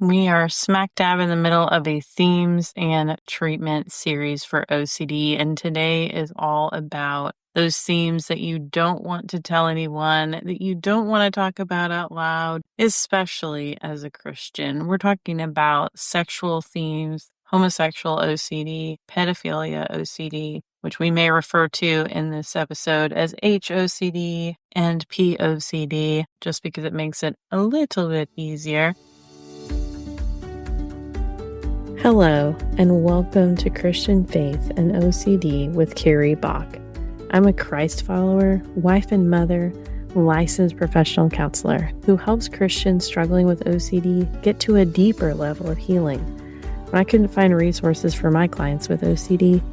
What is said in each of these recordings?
We are smack dab in the middle of a themes and treatment series for OCD, and today is all about those themes that you don't want to tell anyone, that you don't want to talk about out loud, especially as a Christian. We're talking about sexual themes, homosexual OCD, pedophilia OCD, which we may refer to in this episode as HOCD and POCD, just because it makes it a little bit easier. Hello, and welcome to Christian Faith and OCD with Carrie Bach. I'm a Christ follower, wife and mother, licensed professional counselor who helps Christians struggling with OCD get to a deeper level of healing. When I couldn't find resources for my clients with OCD,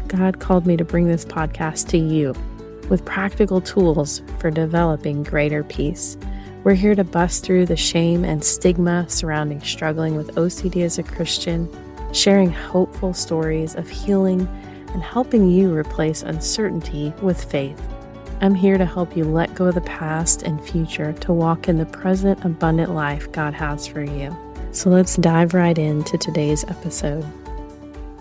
God called me to bring this podcast to you with practical tools for developing greater peace. We're here to bust through the shame and stigma surrounding struggling with OCD as a Christian, sharing hopeful stories of healing and helping you replace uncertainty with faith. I'm here to help you let go of the past and future to walk in the present abundant life God has for you. So let's dive right into today's episode.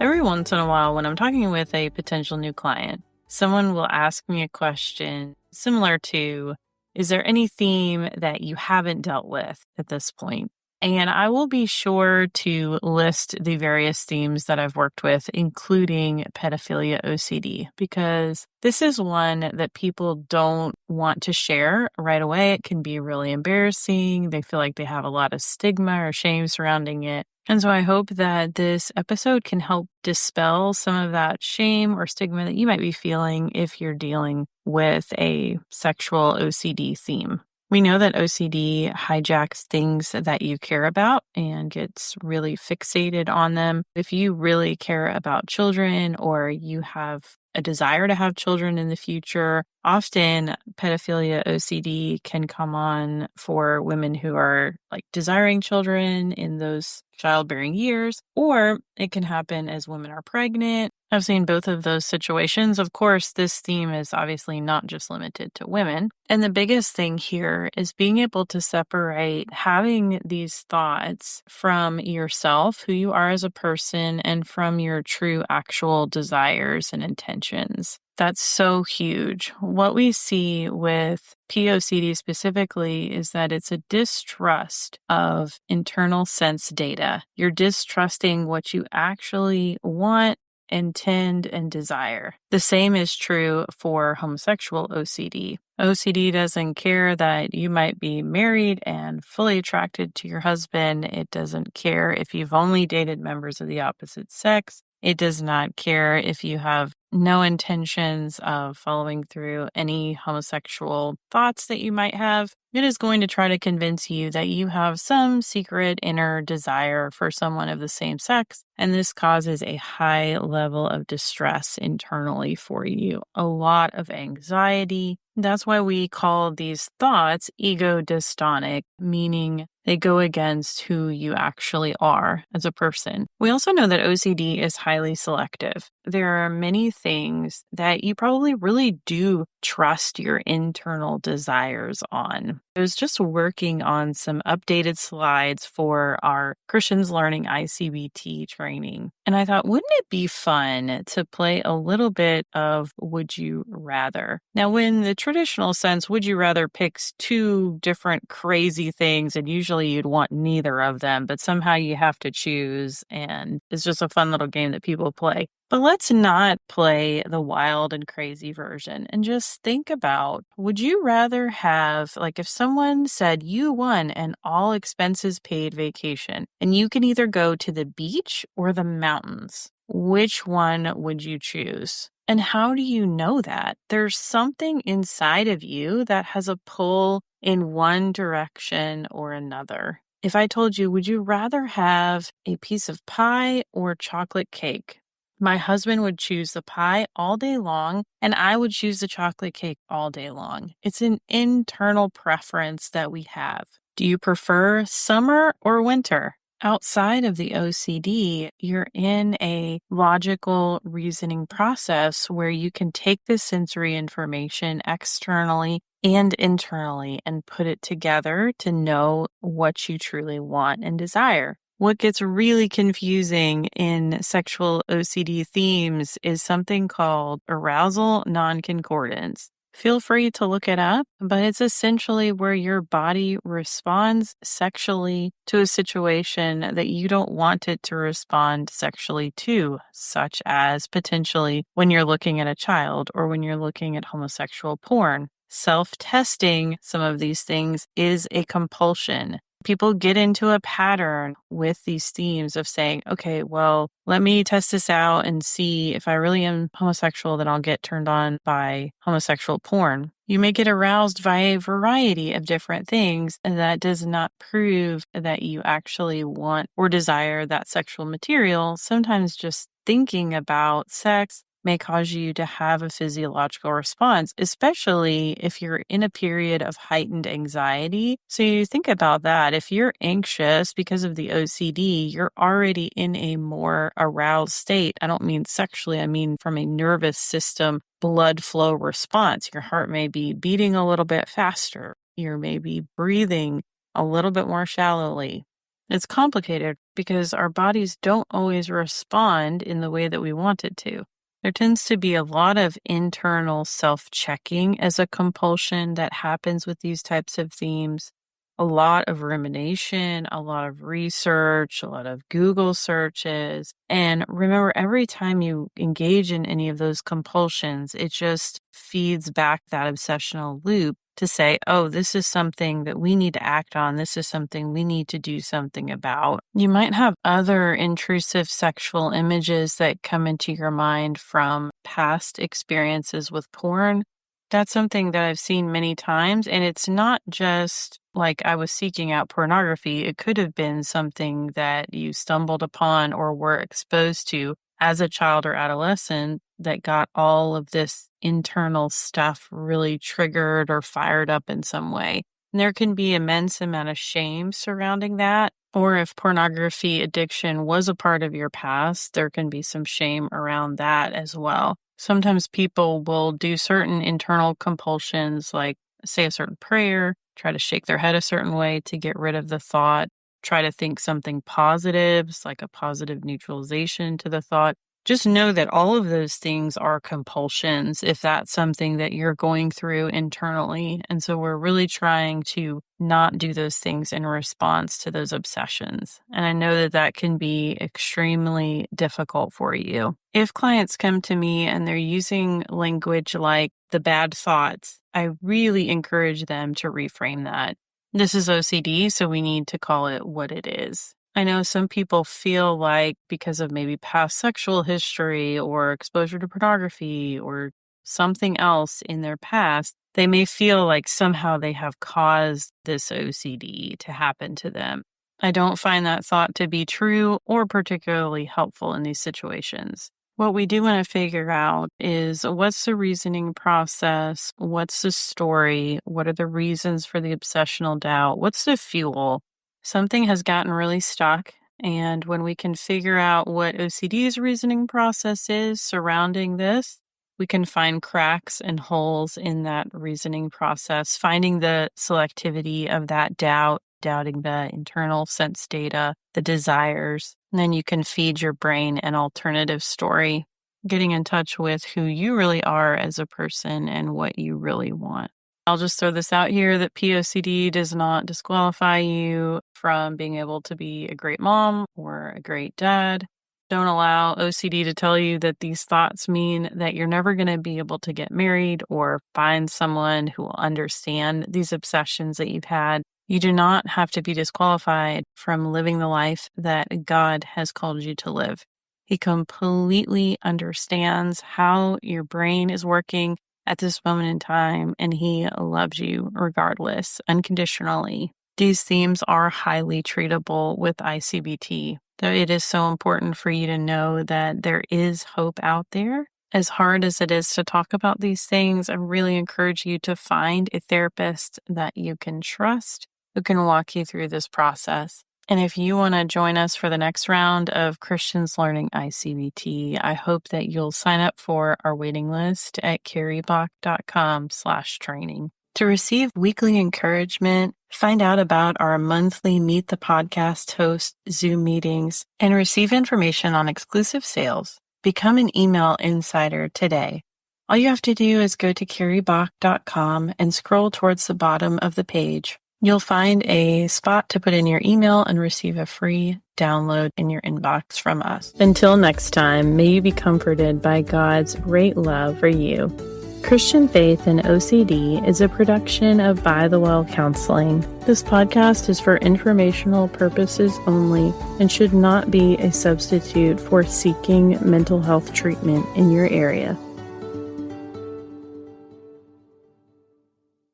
Every once in a while, when I'm talking with a potential new client, someone will ask me a question similar to, is there any theme that you haven't dealt with at this point? And I will be sure to list the various themes that I've worked with, including pedophilia OCD, because this is one that people don't want to share right away. It can be really embarrassing. They feel like they have a lot of stigma or shame surrounding it. And so I hope that this episode can help dispel some of that shame or stigma that you might be feeling if you're dealing with a sexual OCD theme. We know that OCD hijacks things that you care about and gets really fixated on them. If you really care about children or you have a desire to have children in the future, often pedophilia OCD can come on for women who are desiring children in those childbearing years, or it can happen as women are pregnant. I've seen both of those situations. Of course, this theme is obviously not just limited to women. And the biggest thing here is being able to separate having these thoughts from yourself, who you are as a person, and from your true actual desires and intentions. That's so huge. What we see with POCD specifically is that it's a distrust of internal sense data. You're distrusting what you actually want, intend, and desire. The same is true for homosexual OCD. OCD doesn't care that you might be married and fully attracted to your husband. It doesn't care if you've only dated members of the opposite sex. It does not care if you have no intentions of following through any homosexual thoughts that you might have. It is going to try to convince you that you have some secret inner desire for someone of the same sex, and this causes a high level of distress internally for you, a lot of anxiety. That's why we call these thoughts ego dystonic, meaning they go against who you actually are as a person. We also know that OCD is highly selective. There are many things that you probably really do trust your internal desires on. I was just working on some updated slides for our Christians Learning ICBT training, and I thought, wouldn't it be fun to play a little bit of Would You Rather? Now, in the traditional sense, Would You Rather picks two different crazy things, and usually you'd want neither of them, but somehow you have to choose, and it's just a fun little game that people play. But let's not play the wild and crazy version and just think about, would you rather have, if someone said you won an all expenses paid vacation and you can either go to the beach or the mountains, which one would you choose? And how do you know that? There's something inside of you that has a pull in one direction or another. If I told you, would you rather have a piece of pie or chocolate cake? My husband would choose the pie all day long, and I would choose the chocolate cake all day long. It's an internal preference that we have. Do you prefer summer or winter? Outside of the OCD, you're in a logical reasoning process where you can take this sensory information externally and internally and put it together to know what you truly want and desire. What gets really confusing in sexual OCD themes is something called arousal non-concordance. Feel free to look it up, but it's essentially where your body responds sexually to a situation that you don't want it to respond sexually to, such as potentially when you're looking at a child or when you're looking at homosexual porn. Self-testing some of these things is a compulsion. People get into a pattern with these themes of saying, okay, well, let me test this out and see if I really am homosexual, then I'll get turned on by homosexual porn. You may get aroused by a variety of different things, and that does not prove that you actually want or desire that sexual material. Sometimes just thinking about sex may cause you to have a physiological response, especially if you're in a period of heightened anxiety. So you think about that. If you're anxious because of the OCD, you're already in a more aroused state. I don't mean sexually, I mean from a nervous system blood flow response. Your heart may be beating a little bit faster. You're maybe breathing a little bit more shallowly. It's complicated because our bodies don't always respond in the way that we want it to. There tends to be a lot of internal self-checking as a compulsion that happens with these types of themes. A lot of rumination, a lot of research, a lot of Google searches. And remember, every time you engage in any of those compulsions, it just feeds back that obsessional loop to say, oh, this is something that we need to act on. This is something we need to do something about. You might have other intrusive sexual images that come into your mind from past experiences with porn. That's something that I've seen many times. And it's not just like I was seeking out pornography. It could have been something that you stumbled upon or were exposed to as a child or adolescent that got all of this internal stuff really triggered or fired up in some way. And there can be immense amount of shame surrounding that. Or if pornography addiction was a part of your past, there can be some shame around that as well. Sometimes people will do certain internal compulsions, like say a certain prayer, try to shake their head a certain way to get rid of the thought, try to think something positive, like a positive neutralization to the thought. Just know that all of those things are compulsions if that's something that you're going through internally. And so we're really trying to not do those things in response to those obsessions. And I know that that can be extremely difficult for you. If clients come to me and they're using language like the bad thoughts, I really encourage them to reframe that. This is OCD, so we need to call it what it is. I know some people feel like because of maybe past sexual history or exposure to pornography or something else in their past, they may feel like somehow they have caused this OCD to happen to them. I don't find that thought to be true or particularly helpful in these situations. What we do want to figure out is what's the reasoning process? What's the story? What are the reasons for the obsessional doubt? What's the fuel? Something has gotten really stuck, and when we can figure out what OCD's reasoning process is surrounding this, we can find cracks and holes in that reasoning process, finding the selectivity of that doubt, doubting the internal sense data, the desires, and then you can feed your brain an alternative story, getting in touch with who you really are as a person and what you really want. I'll just throw this out here that POCD does not disqualify you from being able to be a great mom or a great dad. Don't allow OCD to tell you that these thoughts mean that you're never going to be able to get married or find someone who will understand these obsessions that you've had. You do not have to be disqualified from living the life that God has called you to live. He completely understands how your brain is working at this moment in time, and he loves you regardless, unconditionally. These themes are highly treatable with ICBT. Though it is so important for you to know that there is hope out there. As hard as it is to talk about these things, I really encourage you to find a therapist that you can trust who can walk you through this process. And if you want to join us for the next round of Christians Learning ICBT, I hope that you'll sign up for our waiting list at carriebach.com/training. To receive weekly encouragement, find out about our monthly Meet the Podcast host Zoom meetings, and receive information on exclusive sales, become an email insider today. All you have to do is go to carriebach.com and scroll towards the bottom of the page. You'll find a spot to put in your email and receive a free download in your inbox from us. Until next time, may you be comforted by God's great love for you. Christian Faith and OCD is a production of By the Well Counseling. This podcast is for informational purposes only and should not be a substitute for seeking mental health treatment in your area.